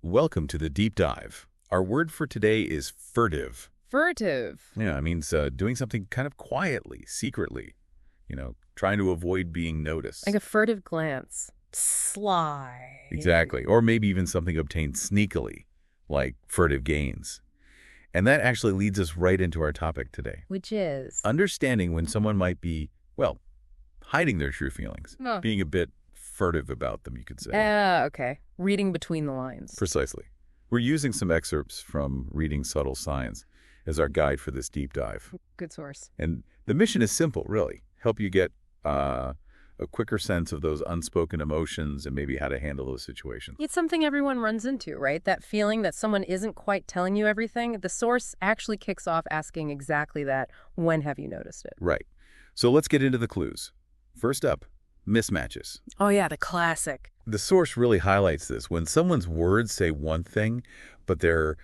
Welcome to the deep dive. Our word for today is furtive. Furtive. Yeah, it means doing something kind of quietly, secretly, trying to avoid being noticed. Like a furtive glance. Sly. Exactly. Or maybe even something obtained sneakily, like furtive gains. And that actually leads us right into our topic today. Which is? Understanding when someone might be, hiding their true feelings, Oh. being a bit furtive about them, you could say. Okay. Reading between the lines. Precisely. We're using some excerpts from Reading Subtle Signs as our guide for this deep dive. Good source. And the mission is simple, really. Help you get a quicker sense of those unspoken emotions and maybe how to handle those situations. It's something everyone runs into, right? That feeling that someone isn't quite telling you everything. The source actually kicks off asking exactly that. When have you noticed it? Right. So let's get into the clues. First up, mismatches. Oh, yeah, the classic. The source really highlights this. When someone's words say one thing, but their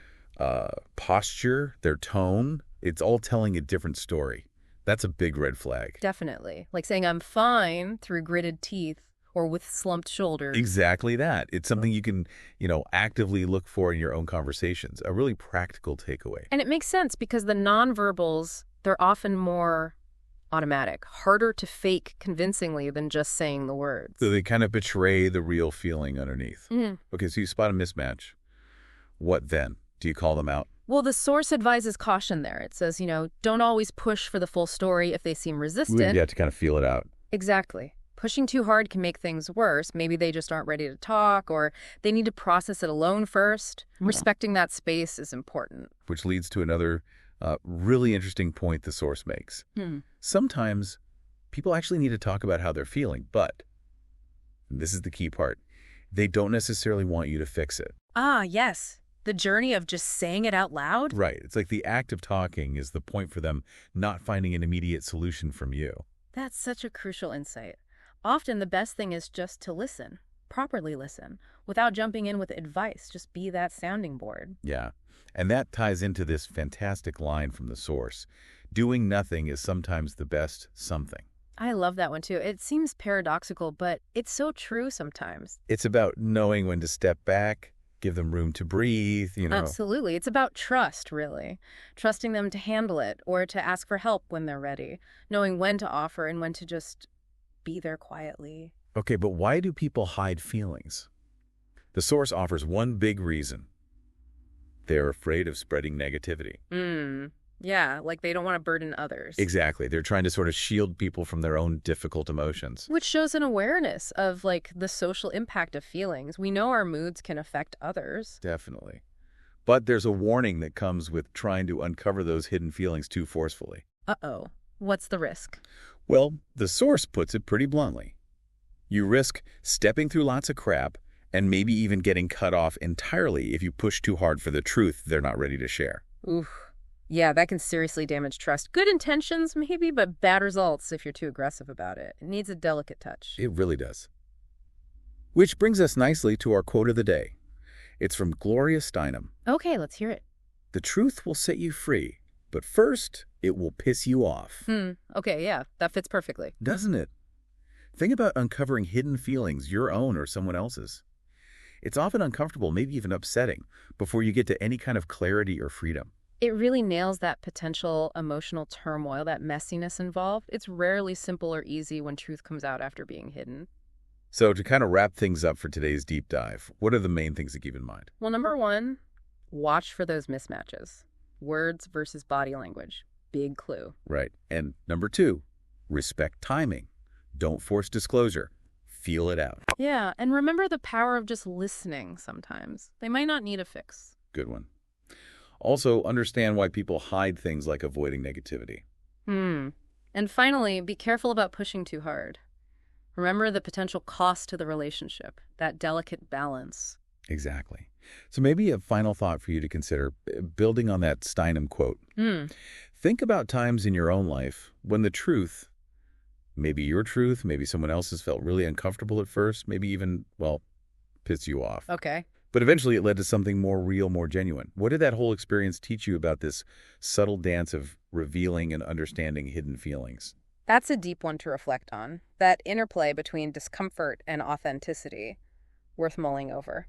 posture, their tone, it's all telling a different story. That's a big red flag. Definitely. Like saying I'm fine through gritted teeth or with slumped shoulders. Exactly that. It's something you can, actively look for in your own conversations. A really practical takeaway. And it makes sense because the nonverbals, they're often more automatic, harder to fake convincingly than just saying the words. So they kind of betray the real feeling underneath. Okay, so you spot a mismatch. What then? Do you call them out? Well, the source advises caution there. It says, don't always push for the full story if they seem resistant. You have to kind of feel it out. Exactly. Pushing too hard can make things worse. Maybe they just aren't ready to talk, or they need to process it alone first. Respecting that space is important. Which leads to another really interesting point the source makes. Sometimes people actually need to talk about how they're feeling, but, and this is the key part, they don't necessarily want you to fix it. Ah, yes. The journey of just saying it out loud? Right. It's like the act of talking is the point for them, not finding an immediate solution from you. That's such a crucial insight. Often the best thing is just to listen, properly listen, without jumping in with advice. Just be that sounding board. Yeah. And that ties into this fantastic line from the source. Doing nothing is sometimes the best something. I love that one too. It seems paradoxical, but it's so true sometimes. It's about knowing when to step back, give them room to breathe, Absolutely. It's about trust, really. Trusting them to handle it or to ask for help when they're ready. Knowing when to offer and when to just be there quietly. Okay, but why do people hide feelings? The source offers one big reason. They're afraid of spreading negativity. Yeah, like they don't want to burden others. Exactly. They're trying to sort of shield people from their own difficult emotions. Which shows an awareness of the social impact of feelings. We know our moods can affect others. Definitely. But there's a warning that comes with trying to uncover those hidden feelings too forcefully. Uh-oh. What's the risk? Well, the source puts it pretty bluntly. You risk stepping through lots of crap and maybe even getting cut off entirely if you push too hard for the truth they're not ready to share. Oof. Yeah, that can seriously damage trust. Good intentions, maybe, but bad results if you're too aggressive about it. It needs a delicate touch. It really does. Which brings us nicely to our quote of the day. It's from Gloria Steinem. Okay, let's hear it. The truth will set you free, but first, it will piss you off. Okay, yeah, that fits perfectly. Doesn't it? Think about uncovering hidden feelings, your own or someone else's. It's often uncomfortable, maybe even upsetting, before you get to any kind of clarity or freedom. It really nails that potential emotional turmoil, that messiness involved. It's rarely simple or easy when truth comes out after being hidden. So to kind of wrap things up for today's deep dive, what are the main things to keep in mind? Well, number one, watch for those mismatches. Words versus body language. Big clue. Right. And number two, respect timing. Don't force disclosure. Feel it out. Yeah, and remember the power of just listening sometimes. They might not need a fix. Good one. Also, understand why people hide things like avoiding negativity. And finally, be careful about pushing too hard. Remember the potential cost to the relationship, that delicate balance. Exactly. So maybe a final thought for you to consider, building on that Steinem quote. Think about times in your own life when the truth, maybe your truth, maybe someone else's, felt really uncomfortable at first, maybe even, pissed you off. Okay. But eventually it led to something more real, more genuine. What did that whole experience teach you about this subtle dance of revealing and understanding hidden feelings? That's a deep one to reflect on. That interplay between discomfort and authenticity. Worth mulling over.